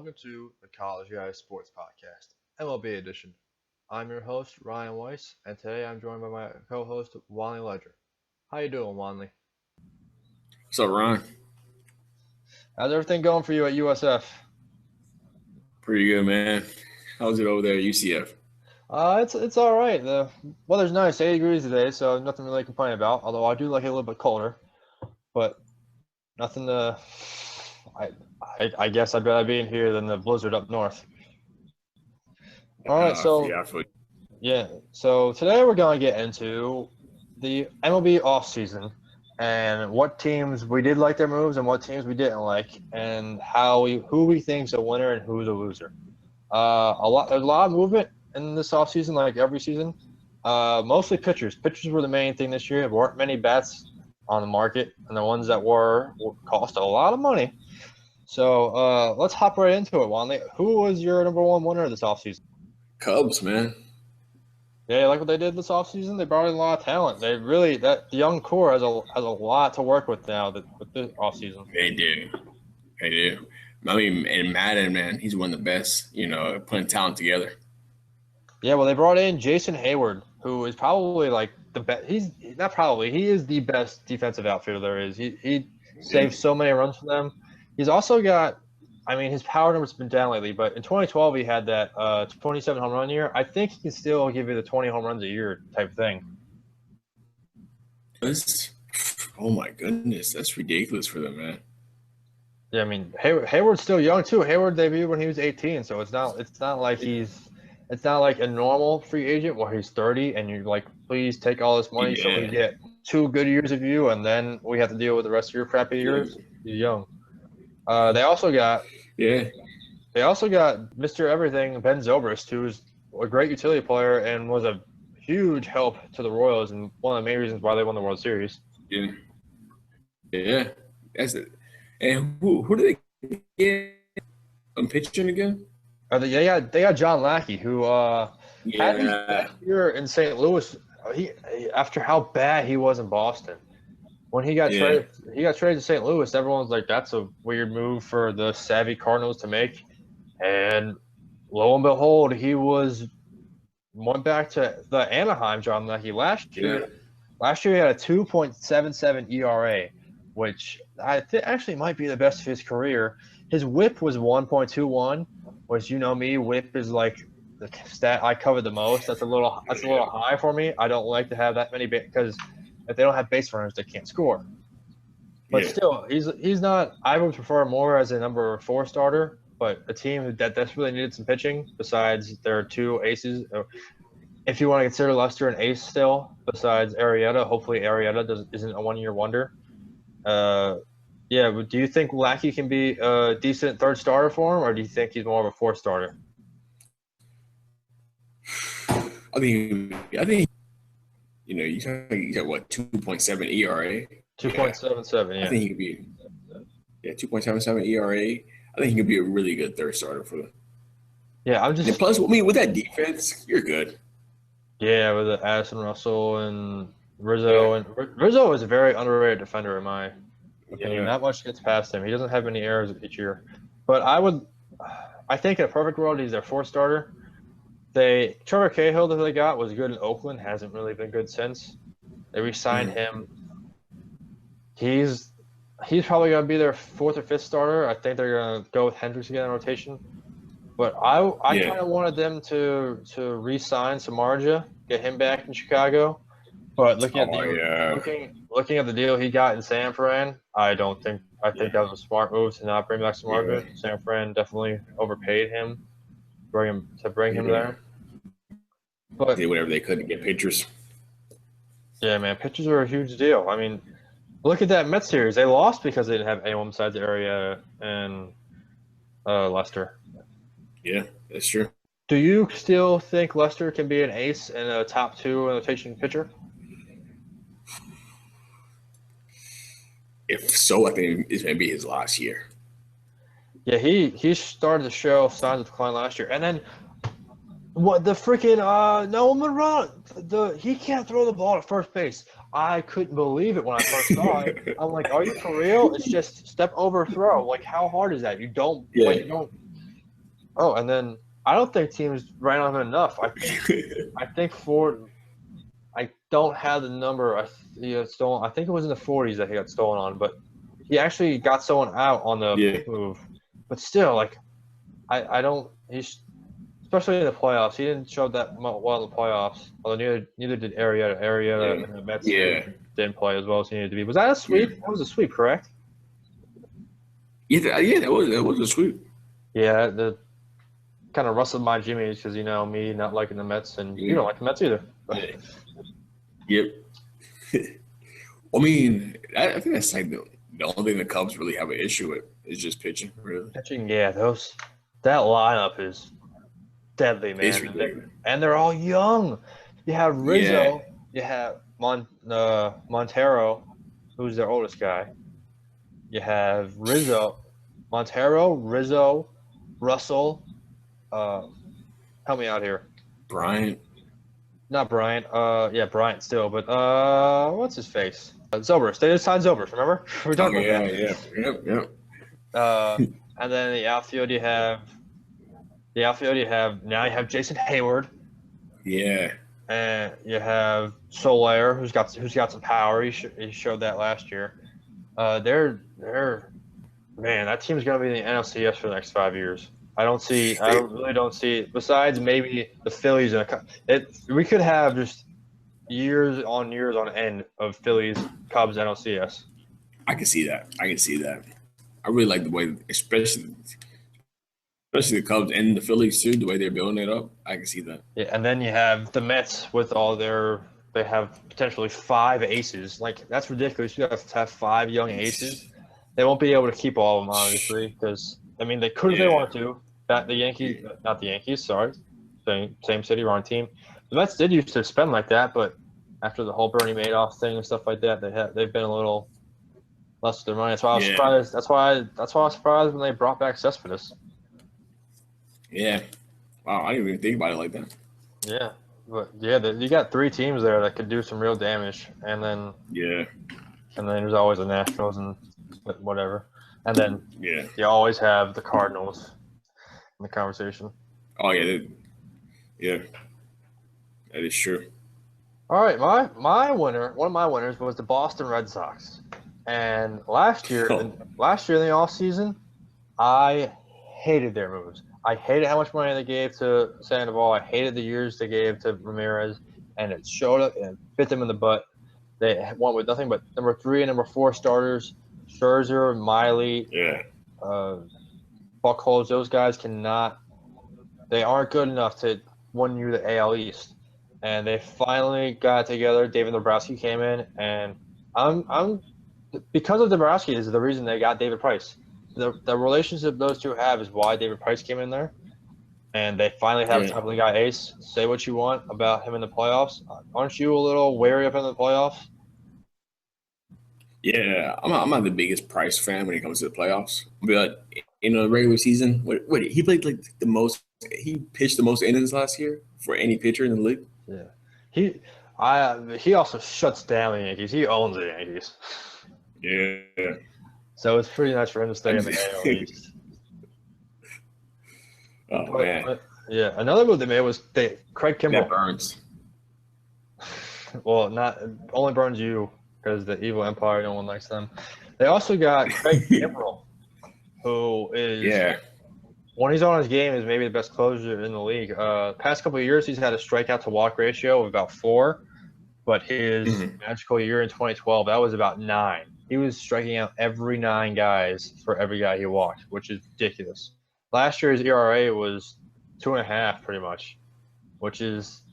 welcome to the College Guys Sports Podcast, MLB edition. I'm your host, Ryan Weiss, and today I'm joined by my co-host, Wanly Leger. How you doing, Wanly? What's up, Ryan? How's everything going for you at USF? Pretty good, man. How's it over there at UCF? It's all right. The weather's nice, 80 degrees today, so nothing really to complain about. Although I do like it a little bit colder, but nothing to. I guess I'd rather be in here than the blizzard up north. All right, so today we're going to get into the MLB offseason and what teams we did like their moves and what teams we didn't like, and who we think's a winner and who's a loser. There's a lot of movement in this offseason, like every season. Mostly pitchers. Pitchers were the main thing this year. There weren't many bats on the market, and the ones that were cost a lot of money. So let's hop right into it, Wanley. Who was your number one winner this offseason? Cubs, man. Yeah, you like what they did this offseason? They brought in a lot of talent. The young core has a lot to work with now with this offseason. They do. I mean, and Madden, man, he's one of the best, putting talent together. Yeah, well, they brought in Jason Hayward, who is probably like the best. He is the best defensive outfielder there is. He saved so many runs for them. He's also got, his power number's been down lately, but in 2012 he had that 27 home run year. I think he can still give you the 20 home runs a year type thing. Oh my goodness, that's ridiculous for them, man. Yeah, Hayward's still young too. Hayward debuted when he was 18, so it's not like a normal free agent where he's 30 and you're like, please take all this money so we get 2 good years of you, and then we have to deal with the rest of your crappy years. He's young. They also got Mr. Everything, Ben Zobrist, who's a great utility player and was a huge help to the Royals and one of the main reasons why they won the World Series. Yeah, that's it. And who do they get on pitching again? They got John Lackey, who had his best year in St. Louis. After how bad he was in Boston. When he got traded to St. Louis, everyone's like, that's a weird move for the savvy Cardinals to make. And lo and behold, he went back to the Anaheim John Lackey last year. Yeah. Last year he had a 2.77 ERA, which I think actually might be the best of his career. His WHIP was 1.21, which me, WHIP is like the stat I cover the most. That's a little high for me. I don't like to have that many because if they don't have base runners, they can't score. But still, he's not. I would prefer more as a number 4 starter, but a team that desperately needed some pitching besides their 2 aces. If you want to consider Lester an ace still, besides Arrieta, hopefully Arrieta isn't a 1-year wonder. But do you think Lackey can be a decent 3rd starter for him, or do you think he's more of a 4th starter? I think. You got what, 2.7 ERA? 2.77, yeah. I think he could be 2.77 ERA. I think he could be a really good 3rd starter for them. Yeah, and plus, with that defense, you're good. Yeah, with Addison Russell and Rizzo. And Rizzo is a very underrated defender in my opinion. Not much gets past him. He doesn't have any errors each year. But I think in a perfect world, he's their 4th starter. Trevor Cahill that they got was good in Oakland, hasn't really been good since. They re-signed him. He's probably going to be their 4th or 5th starter. I think they're going to go with Hendricks again in rotation. But I kind of wanted them to re-sign Samardzija, get him back in Chicago. But looking at the deal he got in San Fran, I think that was a smart move to not bring back Samardzija. Yeah. San Fran definitely overpaid him. Bring him there. But did whatever they could to get pitchers. Yeah, man, pitchers are a huge deal. Look at that Mets series. They lost because they didn't have anyone besides Arrieta and Lester. Yeah, that's true. Do you still think Lester can be an ace and a top 2 rotation pitcher? If so, I think it's going to be his last year. Yeah, he started to show signs of decline last year. And then what the freaking Nolan Monroe, he can't throw the ball at first base. I couldn't believe it when I first saw it. I'm like, are you for real? It's just step over throw. Like, how hard is that? You don't Oh, and then I don't think teams ran on him enough. I think Ford. I don't have the number. He got stolen. I think it was in the 40s that he got stolen on, but he actually got someone out on the Yeah. pick move. But still, like I don't. He's especially in the playoffs. He didn't show that well in the playoffs. Although neither did Arietta. Arietta and the Mets Yeah. didn't play as well as he needed to be. Was that a sweep? Yeah. That was a sweep, correct? Yeah, that was a sweep. Yeah, the kind of rustled my jimmies because me not liking the Mets and you don't like the Mets either. Yeah. Yep. I mean, I think that's like the only thing the Cubs really have an issue with is just pitching, really. Pitching, yeah, that lineup is deadly, It's man. ridiculous. And they're all young. You have Yeah. Rizzo. You have Montero, who's their oldest guy. You have Montero, Rizzo, Russell. Help me out here. Bryant. Not Bryant. Yeah, Bryant still, but what's his face? Zobrist. They just signed Zobrist. Remember? We talked about that. Yeah. And then the outfield you have. Now you have Jason Hayward. Yeah. And you have Soler, who's got some power. He showed that last year. They're man, that team's gonna be in the NLCS for the next 5 years. I really don't see. Besides maybe the Phillies we could have just years on end of Phillies, Cubs, NLCS. I can see that. I really like the way, especially the Cubs and the Phillies too, the way they're building it up. I can see that. Yeah, and then you have the Mets with they have potentially 5 aces. Like that's ridiculous. You have to have 5 young aces. They won't be able to keep all of them, obviously, because they could if they wanted to. Not the Yankees. Sorry, same city, wrong team. The Mets did used to spend like that, but after the whole Bernie Madoff thing and stuff like that, they've been a little less of their money. That's why I was surprised. That's why I was surprised when they brought back Cespedes. Yeah. Wow, I didn't even think about it like that. Yeah, but you got 3 teams there that could do some real damage, and then there's always the Nationals and whatever, and then you always have the Cardinals in the conversation. Oh yeah, that is true. All right, one of my winners was the Boston Red Sox, and last year in the offseason, I hated their moves. I hated how much money they gave to Sandoval. I hated the years they gave to Ramirez, and it showed up and bit them in the butt. They went with nothing but number 3 and number 4 starters, Scherzer, Miley, Buchholz. Those guys they aren't good enough to win you the AL East. And they finally got together. David Dombrowski came in, and I'm because of Dombrowski is the reason they got David Price. The relationship those two have is why David Price came in there, and they finally have a top of the guy ace. Say what you want about him in the playoffs. Aren't you a little wary of him in the playoffs? Yeah, I'm not the biggest Price fan when it comes to the playoffs, but in a regular season, what he played like the most. He pitched the most innings last year for any pitcher in the league. Yeah, he also shuts down the Yankees. He owns the Yankees. Yeah. So it's pretty nice for him to stay in the AL East. Man. Yeah, another move they made was Craig Kimbrell. That burns. Well, not only burns you because the evil empire, no one likes them. They also got Craig Kimbrell, who is when he's on his game is maybe the best closer in the league. Past couple of years, he's had a strikeout to walk ratio of about 4, but his magical year in 2012 that was about 9. He was striking out every 9 guys for every guy he walked, which is ridiculous. Last year's ERA was 2.5 pretty much, which is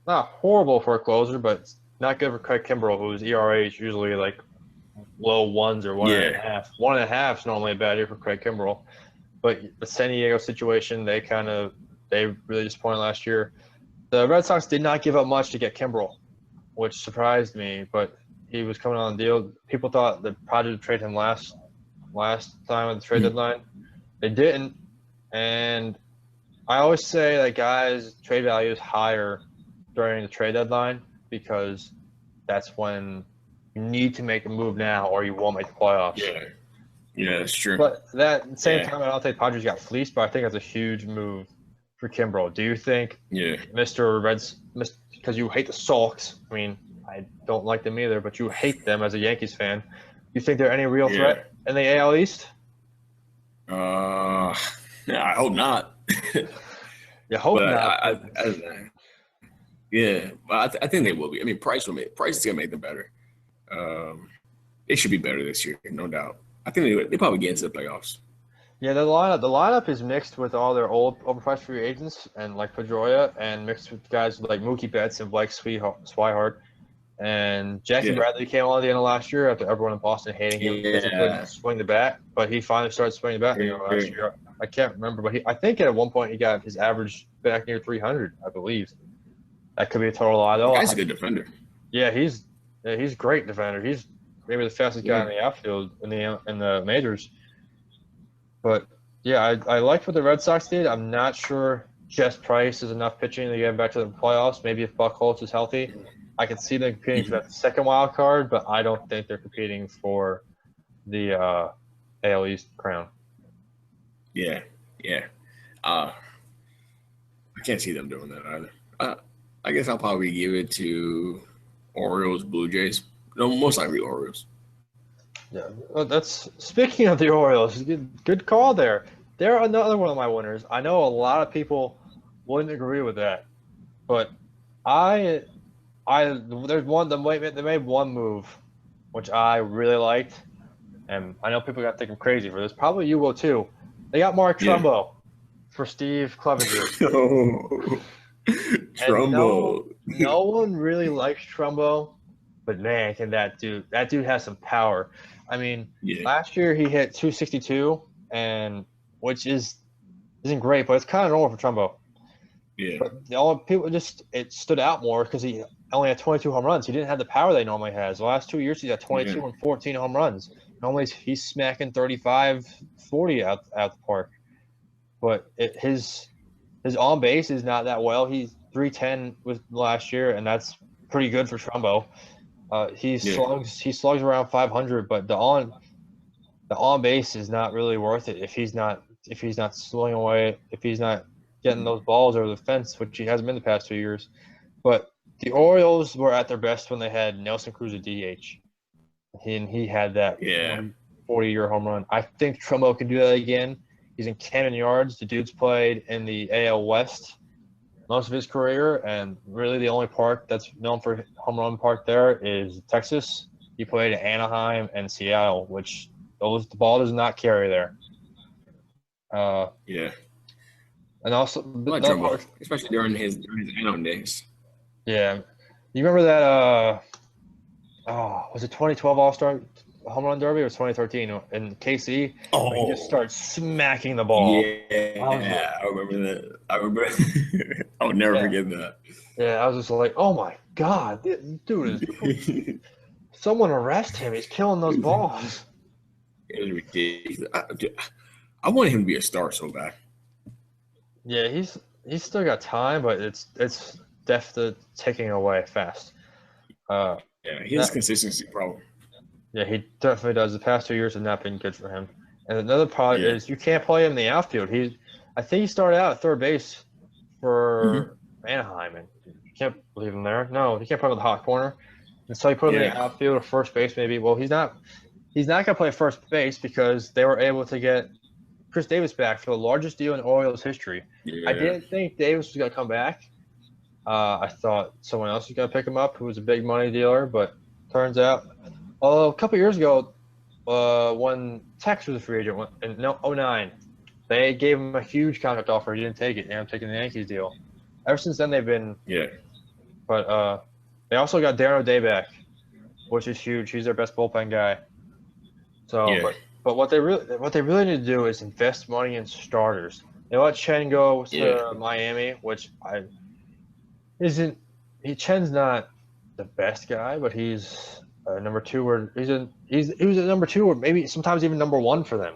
not horrible for a closer, but not good for Craig Kimbrell, whose ERA is usually like low 1s or 1.5. 1.5 is normally a bad year for Craig Kimbrell. But the San Diego situation, they really disappointed last year. The Red Sox did not give up much to get Kimbrell, which surprised me, but he was coming on the deal. People thought the Padres would trade him last time at the trade deadline. They didn't, and I always say that guys' trade value is higher during the trade deadline because that's when you need to make a move now or you won't make the playoffs. Yeah. Yeah, that's true. But that same time, I don't think Padres got fleeced, but I think that's a huge move for Kimbrel. Do you think Mr. Reds, because you hate the Sox? I mean, I don't like them either, but you hate them as a Yankees fan. You think they're any real threat in the AL East? I hope not. You hope not. But I think they will be. I mean, Price is gonna make them better. They should be better this year, no doubt. I think they probably get into the playoffs. Yeah, the lineup is mixed with all their old overpriced free agents and like Pedroia, and mixed with guys like Mookie Betts and Blake Swihart. And Jackie Bradley came on at the end of last year after everyone in Boston hating him because he couldn't swing the bat, but he finally started swinging the bat last year. I can't remember, but I think at one point he got his average back near 300, I believe. That could be a total lie, though. He's a good defender. Yeah, he's a great defender. He's maybe the fastest guy in the outfield in the majors. But yeah, I liked what the Red Sox did. I'm not sure Jess Price is enough pitching to get back to the playoffs. Maybe if Buck Holtz is healthy, I can see them competing for that second wild card, but I don't think they're competing for the AL East crown. Yeah. I can't see them doing that either. I guess I'll probably give it to Orioles, Blue Jays. No, most likely Orioles. Yeah, that's speaking of the Orioles. Good call there. They're another one of my winners. I know a lot of people wouldn't agree with that, but there's one. They made one move, which I really liked, and I know people got to think I'm crazy for this. Probably you will too. They got Mark Trumbo for Steve Clevenger. Trumbo. No one really likes Trumbo, but man, can that dude has some power. I mean, last year he hit 262, and which isn't great, but it's kind of normal for Trumbo. Yeah. But the only people it stood out more because he only had 22 home runs. He didn't have the power that he normally has. The last 2 years he's got 22 and 14 home runs. Normally he's smacking 35, 40 out the park. But his on base is not that well. He's 310 with last year, and that's pretty good for Trumbo. He slugs around 500, but the on base is not really worth it if he's not slowing away, if he's not getting those balls over the fence, which he hasn't been the past 2 years. But the Orioles were at their best when they had Nelson Cruz at DH, and he had that 40-year home run. I think Trumbo can do that again. He's in Camden Yards. The dude's played in the AL West most of his career, and really the only park that's known for home run park there is Texas. He played in Anaheim and Seattle, which the ball does not carry there. And also, Trumbo, especially during his Anaheim days. Yeah, you remember that? Was it 2012 All-Star Home Run Derby or 2013 in KC? He just starts smacking the ball. Yeah, I remember that. I would never forget that. Yeah, I was just like, oh my god, dude is. Someone arrest him! He's killing those balls. It was ridiculous. I wanted him to be a star so bad. Yeah, he's still got time, but it's definitely ticking away fast. He has a consistency problem. Yeah, he definitely does. The past 2 years have not been good for him. And another problem is you can't play him in the outfield. I think he started out at third base for Anaheim, and you can't leave him there. No, you can't put him in the hot corner. And so you put him in the outfield or first base maybe. Well, he's not going to play first base because they were able to get Chris Davis back for the largest deal in Orioles history. Yeah. I didn't think Davis was going to come back. I thought someone else was going to pick him up who was a big money dealer, but turns out a couple years ago when Tex was a free agent in 2009, they gave him a huge contract offer. He didn't take it. I'm taking the Yankees deal. Ever since then, they've been – But they also got Darren O'Day back, which is huge. He's their best bullpen guy. So, but what they really need to do is invest money in starters. They let Chen go to Miami, which Chen's not the best guy, but he's number two, or he was a number two, or maybe sometimes even number one for them.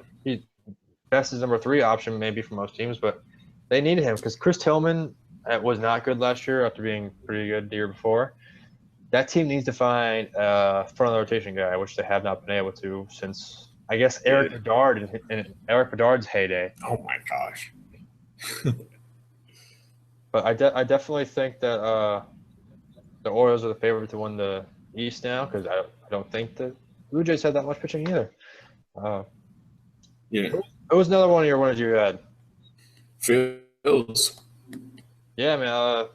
Best is number three option maybe for most teams, but they needed him because Chris Tillman was not good last year after being pretty good the year before. That team needs to find a front of the rotation guy, which they have not been able to since I guess Eric Bedard in Eric Bedard's heyday. Oh my gosh. But I definitely think that the Orioles are the favorite to win the East now because I don't think the Blue Jays had that much pitching either. Yeah. Who was another one of your winners you had? Phils. Yeah, man.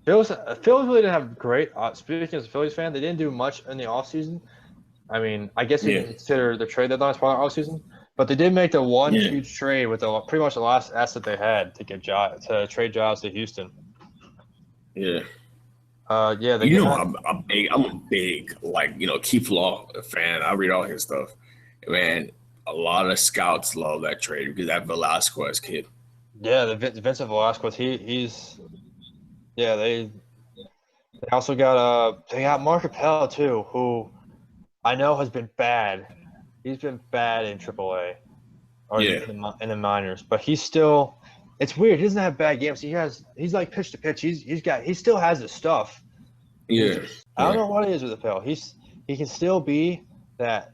Phillies really didn't have great. Speaking as a Phillies fan, they didn't do much in the offseason. I mean, I guess you can consider the trade deadline as part of the offseason, but they did make the one huge trade with pretty much the last asset they had to get to trade Giles to Houston. Yeah. Yeah. I'm a big Keith Law fan. I read all his stuff. Man, a lot of scouts love that trade because that Velasquez kid. Yeah, the Vincent Velasquez. They also got they got Mark Appel too, who I know has been bad. He's been bad in AAA or in the minors, but he's still. It's weird. He doesn't have bad games. He's like pitch to pitch. He still has his stuff. Yeah. I don't know what it is with Appel. He can still be that.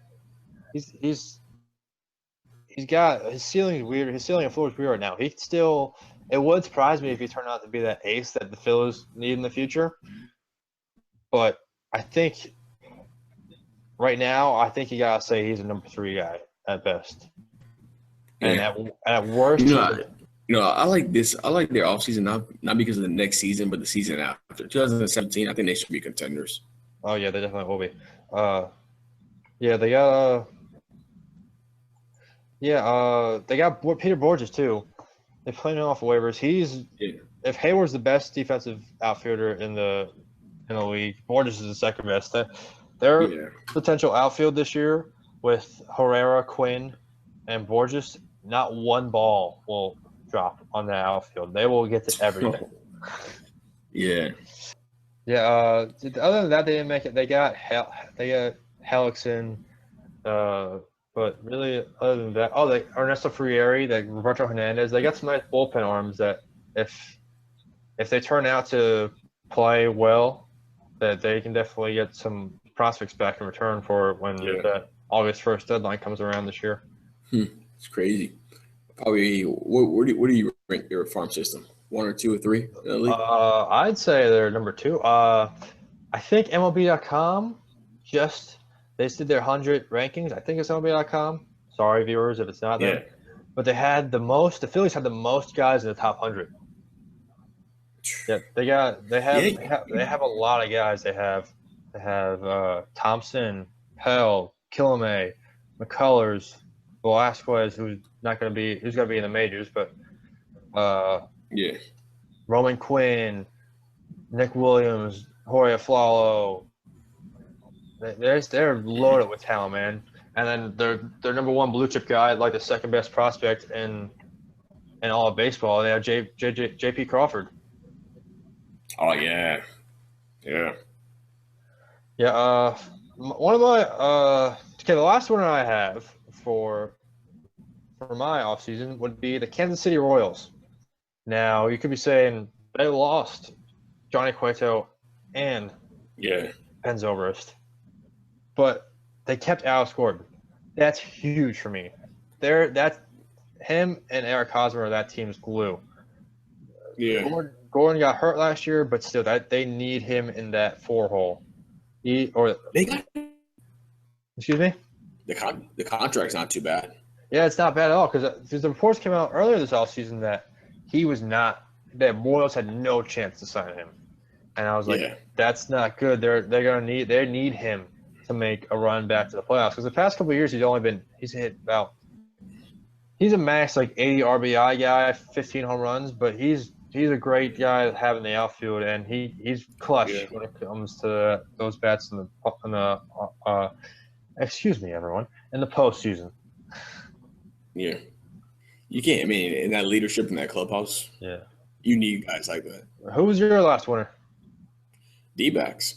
He's got his ceiling is weird. His ceiling and floor is weird right now. It would surprise me if he turned out to be that ace that the Phillies need in the future. But I think right now, you gotta say he's a number 3 guy at best. And at worst, I like this. I like their offseason not because of the next season, but the season after 2017. I think they should be contenders. Oh yeah, they definitely will be. They got they got Peter Borges too. They played him off waivers. If Hayward's the best defensive outfielder in the league, Borges is the second best. Their potential outfield this year with Herrera, Quinn, and Borges, not one ball will drop on that outfield. They will get to everything. Yeah. Yeah. Other than that, they didn't make it. They got Hellickson, but really, other than that, Ernesto Frieri, Roberto Hernandez, they got some nice bullpen arms that if they turn out to play well, that they can definitely get some prospects back in return for when the August 1st deadline comes around this year. It's crazy. Probably, where do you rank your farm system? 1 or 2 or 3 in the league? I'd say they're number 2. I think MLB.com they did their 100 rankings. I think it's MLB.com. Sorry, viewers, if it's not there. But the Phillies had the most guys in the top 100. Yeah, they have a lot of guys. They have Thompson, Pell, Killamay, McCullers, Velasquez, who's going to be in the majors, but Roman Quinn, Nick Williams, Jorge Flalo. They're loaded with talent, man. And then their number 1 blue chip guy, like the second best prospect in all of baseball. They have J.P. Crawford. Oh yeah. One of my the last one I have for my offseason would be the Kansas City Royals. Now you could be saying they lost Johnny Cueto and Ben Zobrist, but they kept Alex Gordon. That's huge for me. That's him and Eric Hosmer are that team's glue. Yeah. Gordon got hurt last year, but still, they need him in that 4 hole. Excuse me? The contract's not too bad. Yeah, it's not bad at all because the reports came out earlier this offseason that that Royals had no chance to sign him, and I was like, that's not good. They need him to make a run back to the playoffs because the past couple of years he's hit about he's a max like 80 RBI guy, 15 home runs, but he's a great guy to have in the outfield, and he's clutch when it comes to those bats in the excuse me, everyone, in the postseason. Yeah. You can't, in that leadership in that clubhouse, you need guys like that. Who was your last winner? D-backs.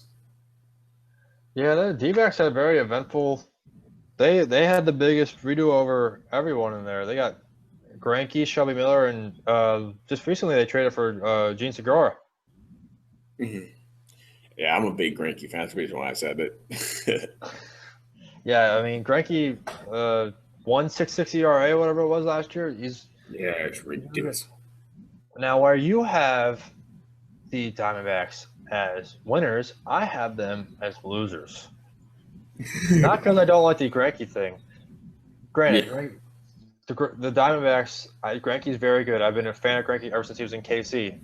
Yeah, the D-backs had a very eventful – they had the biggest redo over everyone in there. They got Greinke, Shelby Miller, and just recently they traded for Gene Segura. Mm-hmm. Yeah, I'm a big Greinke fan. That's the reason why I said it. Yeah, I mean Greinke, 1.66 ERA, whatever it was last year. Yeah, it's ridiculous. Now where you have the Diamondbacks as winners, I have them as losers. Not because I don't like the Greinke thing. Granted, Yeah, the Diamondbacks, Greinke's very good. I've been a fan of Greinke ever since he was in KC.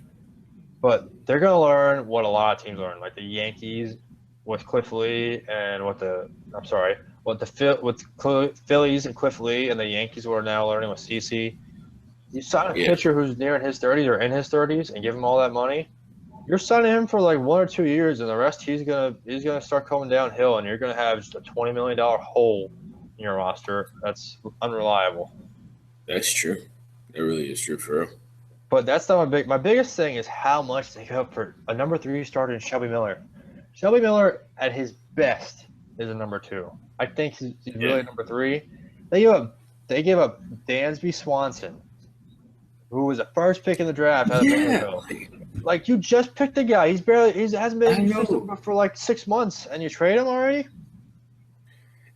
But they're going to learn what a lot of teams learn, like the Yankees with Cliff Lee and Phillies and Cliff Lee and the Yankees who are now learning with CC. You sign a yeah, pitcher who's near his 30s or in his 30s and give him all that money. You're signing him for like 1 or 2 years, and the rest he's gonna start coming downhill, and you're gonna have just a $20 million hole in your roster. That's unreliable. that's true. It really is true for real. But that's not my biggest thing is how much they give up for a number 3 starter in Shelby Miller. Shelby Miller at his best is a number 2. I think he's really a number 3. They gave up Dansby Swanson, who was the first pick in the draft out of Vanderbilt. Like you just picked the guy. He hasn't been in the system for like 6 months, and you trade him already.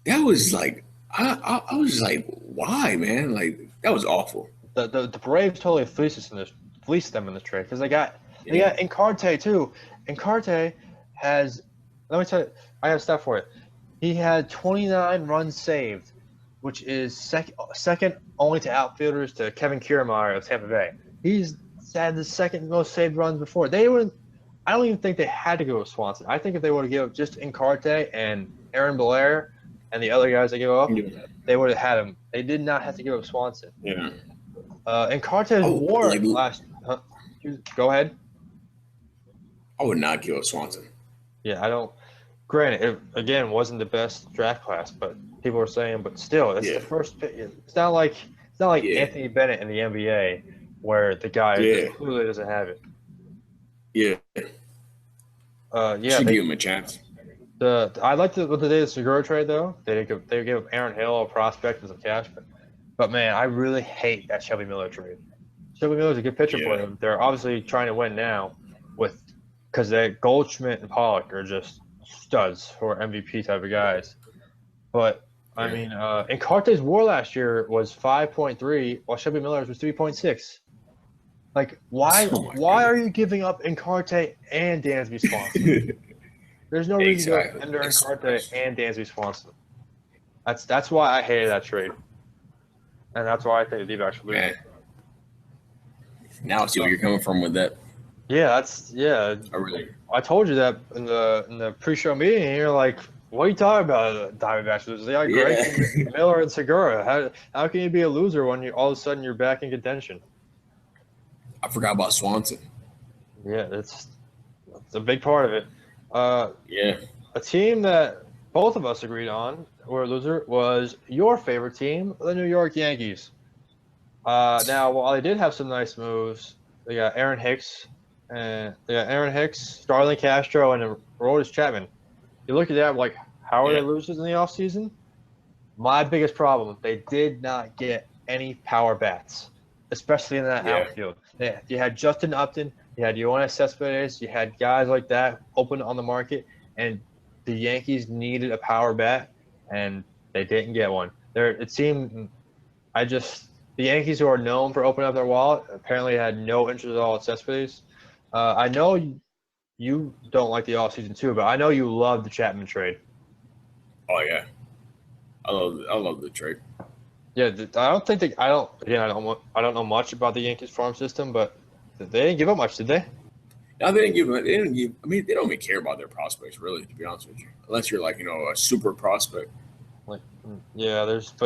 That was like I was like, why, man? Like that was awful. The Braves totally fleeced them in this trade because they got Encarte too. Encarte has, let me tell you, I have stuff for it. He had 29 runs saved, which is second only to outfielders to Kevin Kiermaier of Tampa Bay. He's had the second most saved runs before. I don't even think they had to go with Swanson. I think if they would have given just Encarte and Aaron Blair and the other guys they gave up, they would have had him. They did not have to give up Swanson. Yeah. Encarte's WAR last. Go ahead. I would not give up Swanson. Yeah, I don't. Granted, it again wasn't the best draft class, but people were saying, but still, it's the first pick. It's not like Anthony Bennett in the NBA where the guy clearly doesn't have it. Yeah. Should give him a chance. I like what they did the Segura trade though. They gave up Aaron Hill, a prospect, and some cash, but man, I really hate that Shelby Miller trade. Shelby Miller's a good pitcher for them. They're obviously trying to win now because Goldschmidt and Pollock are just studs for MVP type of guys. But I mean, Encarte's WAR last year was 5.3, while Shelby Miller's was 3.6. Like, why are you giving up Encarte and Dansby Swanson? There's no reason to go under Encarte and Dansby Swanson. That's why I hated that trade. And that's why I think the D-backs should lose. Now I see where you're coming from with that. Yeah, I told you that in the pre-show meeting, and you're like, "What are you talking about, Diamondbacks? They got great Miller and Segura. How can you be a loser when all of a sudden you're back in contention?" I forgot about Swanson. Yeah, it's a big part of it. A team that both of us agreed on were a loser was your favorite team, the New York Yankees. Now, while they did have some nice moves, they got Aaron Hicks, Starling Castro, and Aroldis Chapman. You look at that like, how are they losers in the offseason? My biggest problem, they did not get any power bats, especially in that outfield. You had Justin Upton, you had Yoenis Cespedes, you had guys like that open on the market, and the Yankees needed a power bat, and they didn't get one. It seemed the Yankees, who are known for opening up their wallet, apparently had no interest at all at Cespedes. I know you don't like the offseason too, but I know you love the Chapman trade. Oh yeah, I love the trade. Yeah, I don't know much about the Yankees farm system, but they didn't give up much, did they? No, they didn't give. I mean, they don't even care about their prospects, really, to be honest with you. Unless you're like, a super prospect. But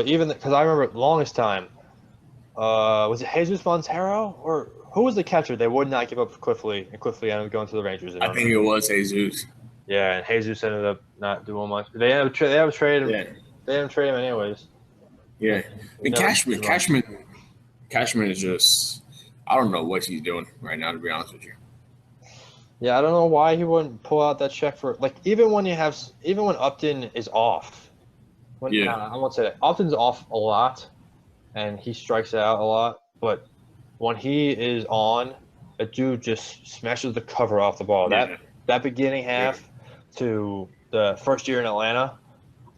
even because I remember the longest time, was it Jesus Montero or who was the catcher? They would not give up Cliff Lee, and Cliff Lee ended up going to the Rangers. I think it was Jesus. Yeah, and Jesus ended up not doing much. They ended up trading him. Yeah. They didn't trade him anyways. Yeah, and Cashman is just, I don't know what he's doing right now, to be honest with you. Yeah, I don't know why he wouldn't pull out that check for even when Upton is off. I won't say that. Upton's off a lot, and he strikes out a lot. But when he is on, a dude just smashes the cover off the ball. That beginning half to the first year in Atlanta,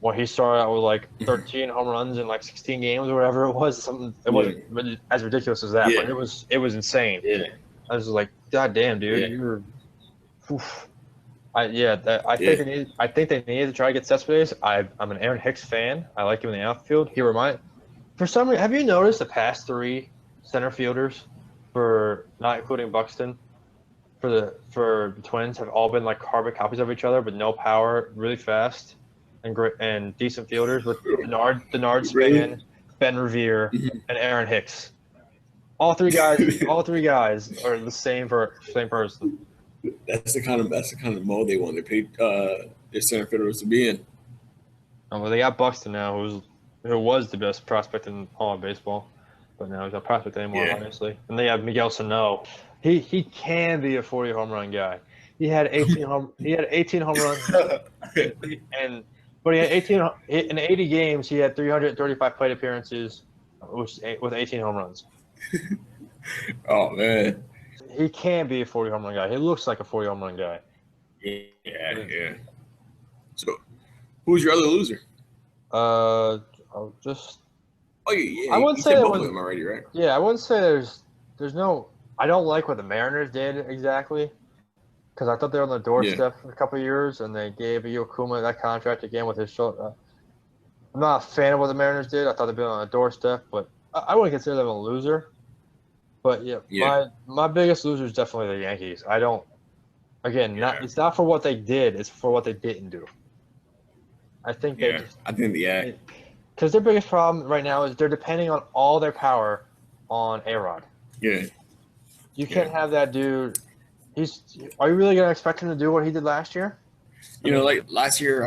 when he started out with like 13 home runs in like 16 games or whatever it was. Something it wasn't as ridiculous as that, but it was insane. Yeah. I was like, God damn, dude, you're. Oof. I think they need to try to get Cespedes. I'm an Aaron Hicks fan. I like him in the outfield. For some reason, have you noticed the past three center fielders, for not including Buxton, for the Twins have all been like carbon copies of each other, but no power, really fast, and great and decent fielders with Denard Span, Ben Revere, and Aaron Hicks. All three guys are the same person. That's the kind of mode they want to pay their center fielders to be in. Oh, well, they got Buxton now, who was the best prospect in all of baseball, but now he's not a prospect anymore, obviously. And they have Miguel Sano. He can be a 40 home run guy. He had 18 home runs, but he had 18 in 80 games. He had 335 plate appearances, with 18 home runs. Oh man. He can be a 40 home run guy. He looks like a 40 home run guy. Yeah. So, who's your other loser? I'll just. Oh yeah. I wouldn't say both of them already, right? Yeah, I wouldn't say there's no. I don't like what the Mariners did exactly, because I thought they were on the doorstep for a couple of years, and they gave Iwakuma that contract again with his shoulder. I'm not a fan of what the Mariners did. I thought they'd been on the doorstep, but I wouldn't consider them a loser. But my biggest loser is definitely the Yankees. I don't. Again, it's not for what they did; it's for what they didn't do. I think because their biggest problem right now is they're depending on all their power on A-Rod. Yeah. You can't have that dude. Are you really gonna expect him to do what he did last year? Like last year,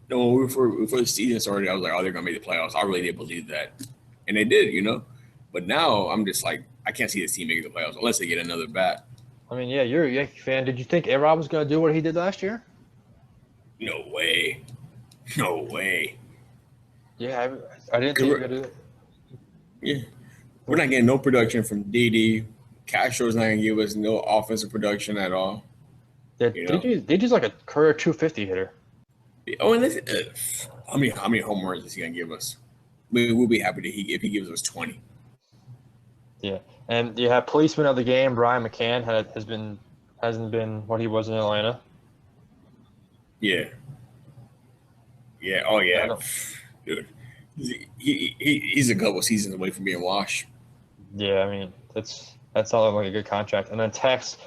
before the season started, I was like, "Oh, they're gonna make the playoffs." I really did believe that, and they did. But now I'm just like, I can't see this team making the playoffs unless they get another bat. I mean, yeah, you're a Yankee fan. Did you think A-Rod was gonna do what he did last year? No way. Yeah, I didn't think he was gonna do it. Yeah, we're not getting no production from Didi. Castro's not gonna give us no offensive production at all. Yeah, Didi's like a career 250 hitter. Oh, and how many home runs is he gonna give us? We'll be happy if he gives us 20. Yeah, and you have policeman of the game, Brian McCann hasn't been what he was in Atlanta. Yeah. Oh yeah, dude. He's a couple seasons away from being washed. Yeah, I mean that's all like a good contract. And then Tex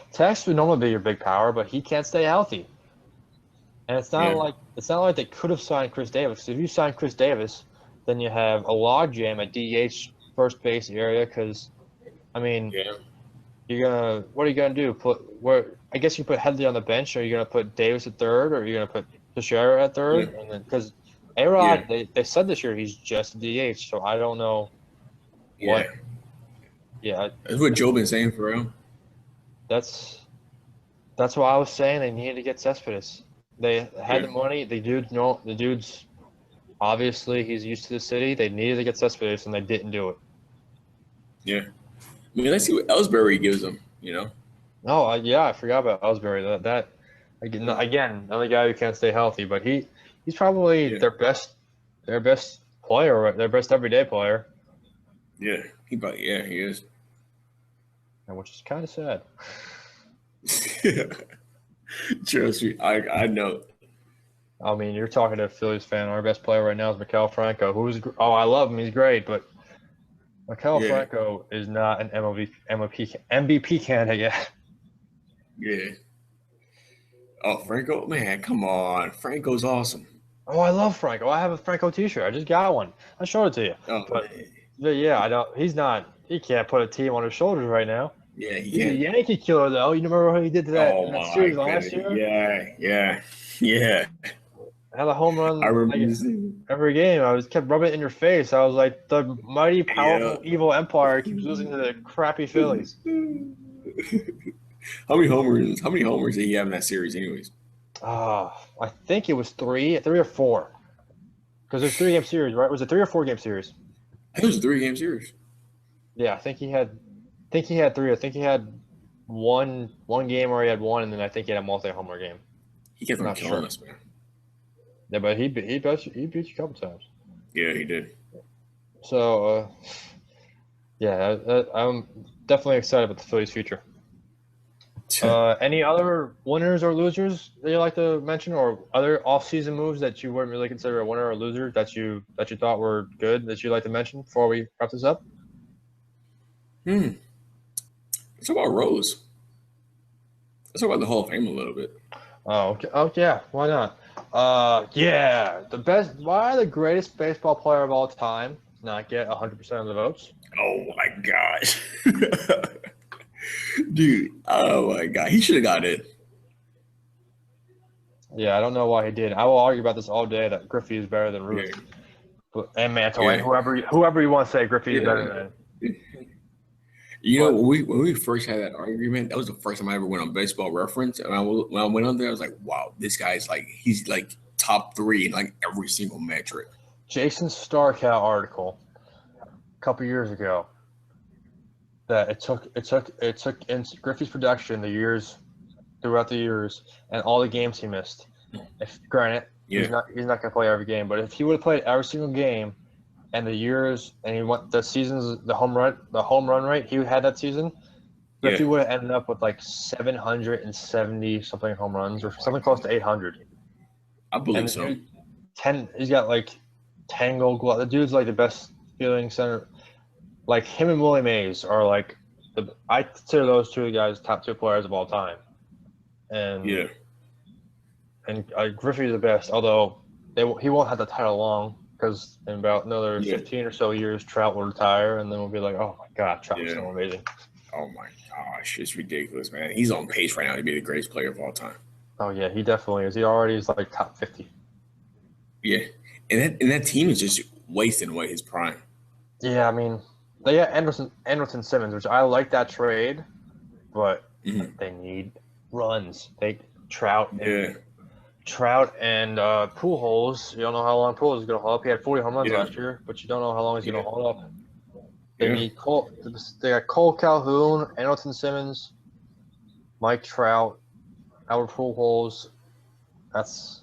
would normally be your big power, but he can't stay healthy. And it's not like they could have signed Chris Davis. If you sign Chris Davis, then you have a logjam at DH first base area because, I mean, what are you gonna do? I guess you put Headley on the bench, or are you gonna put Davis at third, or are you gonna put Teixeira at third? And then because A-Rod, they said this year he's just a DH, so I don't know what. Yeah, that's what Joe been saying for real. That's why I was saying they needed to get Cespedes. They had the money. The dude's obviously he's used to the city. They needed to get Cespedes, and they didn't do it. Yeah, I mean, let's see what Ellsbury gives them. Oh I forgot about Ellsbury. That again, another guy who can't stay healthy, but he's probably their best player, their best everyday player. Yeah, he is. And which is kind of sad. Trust me, I know. I mean, you're talking to a Phillies fan. Our best player right now is Maikel Franco, I love him. He's great, but Maikel Franco is not an MVP candidate yet. Yeah. Oh, Franco, man, come on. Franco's awesome. Oh, I love Franco. I have a Franco T-shirt. I just got one. I showed it to you. Oh, but yeah, I don't. He's not. He can't put a team on his shoulders right now. Yeah, he's a Yankee killer, though. You remember what he did to that series last year? Yeah. Had a home run. I remember every game. I kept rubbing it in your face. I was like, the mighty, powerful, evil empire keeps losing to the crappy Phillies. How many homers did he have in that series, anyways? I think it was three or four. Because there's 3-game series, right? Was it 3 or 4 game series? I think it was a 3-game series. Yeah, I think he had 3. I think he had one game where he had one, and then I think he had a multi-homer game. He kept on killing us, man. Yeah, but he beat you a couple times. Yeah, he did. So, I'm definitely excited about the Phillies' future. Any other winners or losers that you like to mention, or other off-season moves that you wouldn't really consider a winner or loser that you thought were good that you'd like to mention before we wrap this up? Let's talk about Rose. Let's talk about the Hall of Fame a little bit. Oh, okay. Oh, yeah. Why not? Yeah. Why the greatest baseball player of all time does not get 100% of the votes? Oh my gosh. Dude, oh my god. He should have got it. Yeah, I don't know why he did. I will argue about this all day that Griffey is better than Ruth. Yeah. And Mantle, and Yeah. whoever you want to say Griffey is better than. You know, when we first had that argument, that was the first time I ever went on Baseball Reference, and when I went on there, I was like, "Wow, this guy's like he's like top 3 in like every single metric." Jason Starkow article a couple years ago that it took in Griffey's production throughout the years and all the games he missed. If granted, he's not going to play every game, but if he would have played every single game and the years and he went the seasons the home run rate he had that season, Griffey would have ended up with like 770 something home runs or something close to 800. I believe so. He's got like 10 Gold Glove. The dude's like the best fielding center. Like him and Willie Mays are like I consider those two guys top 2 players of all time. And Griffey's the best, although he won't have the title long because in about another 15 or so years, Trout will retire, and then we'll be like, oh my God, Trout's so amazing. Oh my gosh, it's ridiculous, man. He's on pace right now to be the greatest player of all time. Oh yeah, he definitely is. He already is like top 50. Yeah, and that team is just wasting away his prime. Yeah, I mean, they got Anderson Simmons, which I like that trade, but they need runs. Trout and Pujols. You don't know how long Pujols is going to hold up. He had 40 home runs last year, but you don't know how long he's going to hold up. They need Cole. They got Cole Calhoun, Anderson Simmons, Mike Trout, Albert Pujols. That's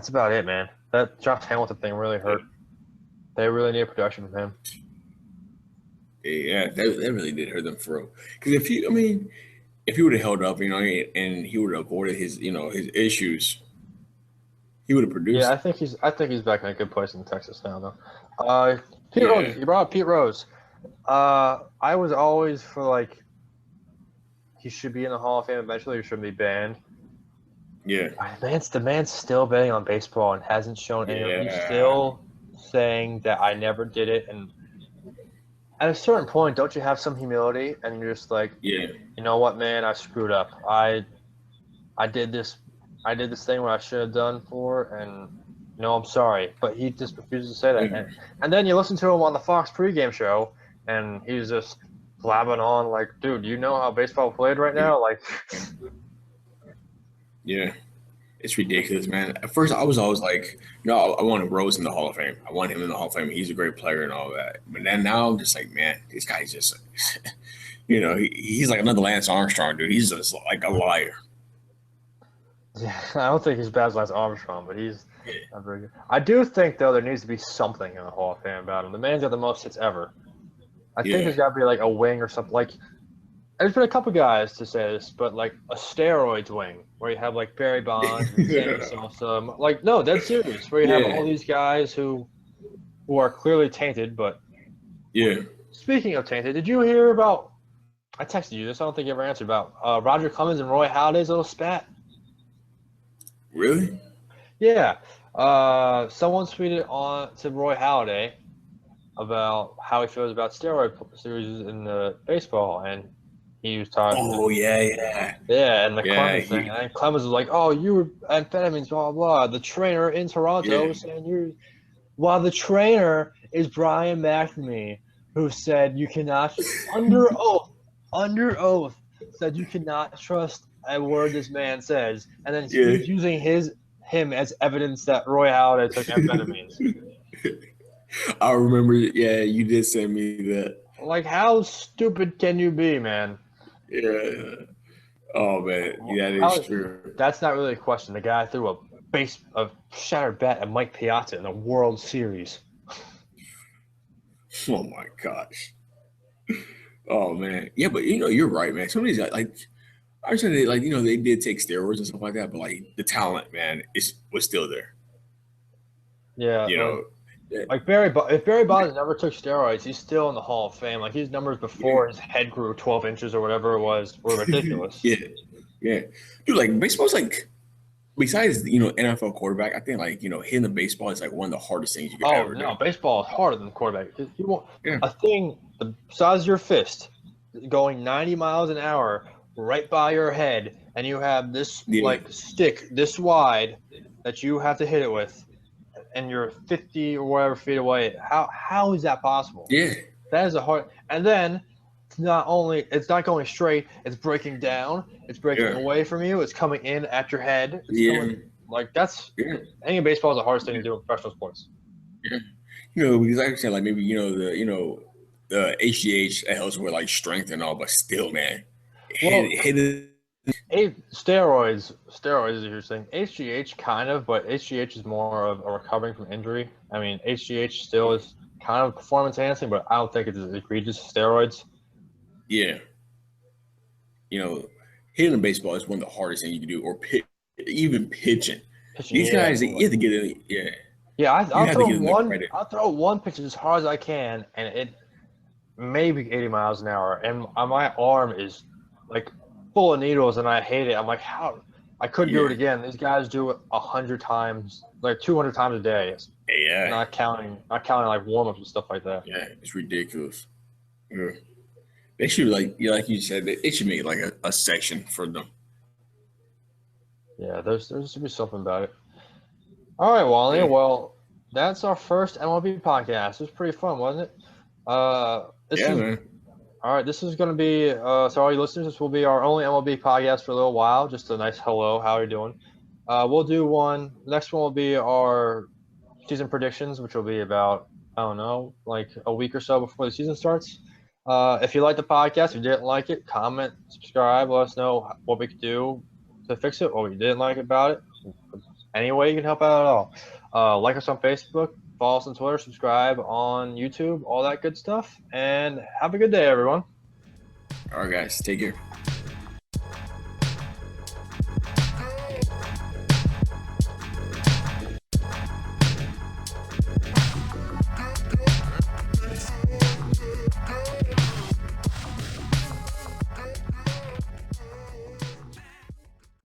about it, man. That Josh Hamilton thing really hurt. They really need production from him. Yeah, that really did hurt them for real. Because if he would have held up, and he would have avoided his issues, he would have produced. Yeah, I think he's back in a good place in Texas now, though. Pete Rose. You brought up Pete Rose. I was always for like he should be in the Hall of Fame eventually, or shouldn't be banned. Yeah. The man's still betting on baseball and hasn't shown anything. He's still saying that I never did it, and at a certain point, don't you have some humility and you're just like, you know what, man, I screwed up. I did this thing where I should have done and I'm sorry. But he just refuses to say that. And then you listen to him on the Fox pregame show and he's just blabbing on like, dude, you know how baseball played right now? Like yeah. It's ridiculous, man. At first, I was always like, I wanted Rose in the Hall of Fame. I want him in the Hall of Fame. He's a great player and all that. But then now I'm just like, man, this guy's just, he's like another Lance Armstrong, dude. He's just like a liar. Yeah, I don't think he's bad as Lance Armstrong, but he's not very good. I do think, though, there needs to be something in the Hall of Fame about him. The man's got the most hits ever. I think there's got to be like a wing or something. Like, there's been a couple guys to say this, but like a steroids wing where you have like Barry Bonds and Sammy Sosa. Like, no, that's serious. Where you have all these guys who are clearly tainted. But speaking of tainted, did you hear about? I texted you this. I don't think you ever answered about Roger Clemens and Roy Halladay's little spat. Really? Yeah. Someone tweeted on to Roy Halladay about how he feels about steroid series in the baseball, and he was talking. Oh yeah. And the Clemens thing, and Clemens was like, "Oh, you were amphetamines, blah blah blah." The trainer in Toronto was saying you're, while the trainer is Brian McNamee, who said you cannot under oath said you cannot trust a word this man says, and then he's using him as evidence that Roy Halladay took amphetamines. I remember. Yeah, you did send me that. Like, how stupid can you be, man? Yeah. Oh man, yeah, that is true. That's not really a question. The guy threw a a shattered bat at Mike Piazza in the World Series. Oh my gosh. Oh man. Yeah, but you're right, man. Some of these guys, like I understand they did take steroids and stuff like that, but like the talent, man, was still there. Yeah, like if Barry Bonds never took steroids, he's still in the Hall of Fame. Like his numbers before his head grew 12 inches or whatever it was were ridiculous. Yeah. Dude, like baseball's like besides NFL quarterback, I think hitting the baseball is like one of the hardest things you could ever do. Baseball is harder than quarterback. You want a thing the size of your fist going 90 miles an hour right by your head, and you have this like stick this wide that you have to hit it with, and you're 50 or whatever feet away. How is that possible? Yeah, that is a hard. And then it's not going straight. It's breaking down. It's breaking away from you. It's coming in at your head. That's. I think baseball is the hardest thing to do in professional sports. Yeah, because like I said, like maybe the HGH helps with like strength and all, but still, man, steroids is your thing. HGH kind of, but HGH is more of a recovering from injury. I mean, HGH still is kind of performance enhancing, but I don't think it's as egregious as steroids. Yeah. Hitting a baseball is one of the hardest things you can do, or even pitching. These guys, you have to get in. Yeah. Yeah, I'll throw one pitch as hard as I can, and it may be 80 miles an hour, and my arm is like full of needles, and I hate it. I'm like, how? I couldn't do it again. These guys do it 100 times, like 200 times a day. Yeah. Not counting like warm-ups and stuff like that. Yeah, it's ridiculous. Yeah. They should like you said, they should make like a section for them. Yeah, there should be something about it. All right, Wally. Yeah. Well, that's our first MLB podcast. It was pretty fun, wasn't it? Man. All right, this is going to be so all you listeners, this will be our only MLB podcast for a little while. Just a nice hello. How are you doing? We'll do one. The next one will be our season predictions, which will be about, I don't know, like a week or so before the season starts. If you like the podcast, if you didn't like it, comment, subscribe, let us know what we could do to fix it, what we didn't like about it. Any way you can help out at all. Like us on Facebook, follow us on Twitter, subscribe on YouTube, all that good stuff. And have a good day, everyone. All right, guys. Take care.